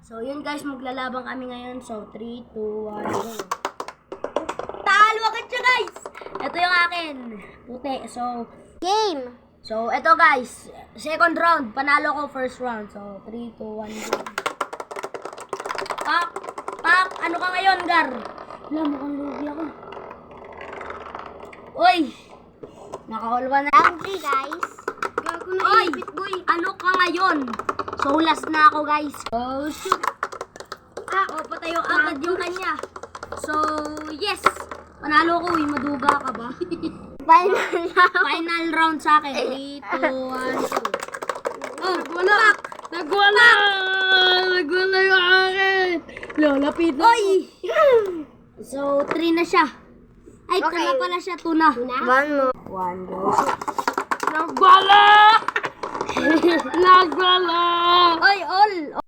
So, yun guys, maglalabang kami ngayon. So, 3, 2, 1, go. Talo agad siya guys! Ito yung akin. Puti. So, Game! so, ito guys. Second round. Panalo ko first round. So, 3, 2, 1, go. Pak! Pak! Ano ka ngayon, Gar? Wala, mukhang lugi ako. Uy! Naka-all 1 na. Round 3, guys. Gago na Oy! ipit, boy. Ano ka ngayon? So, last na ako, guys. Oh, shoot. Oh, patayo agad yung kanya. So, yes. Panalo ko, maduga ka ba? Final round. Final round sa akin. 3, 2, 1, 2. Oh, Nagwala! Nagwala! Nagwala yung akin! Lalapit na. Oy! So, 3 na siya. Ay, Okay. 2 na pala siya. 2 na. One more. 1, go. Nagwala! Nagwala! Oy, all.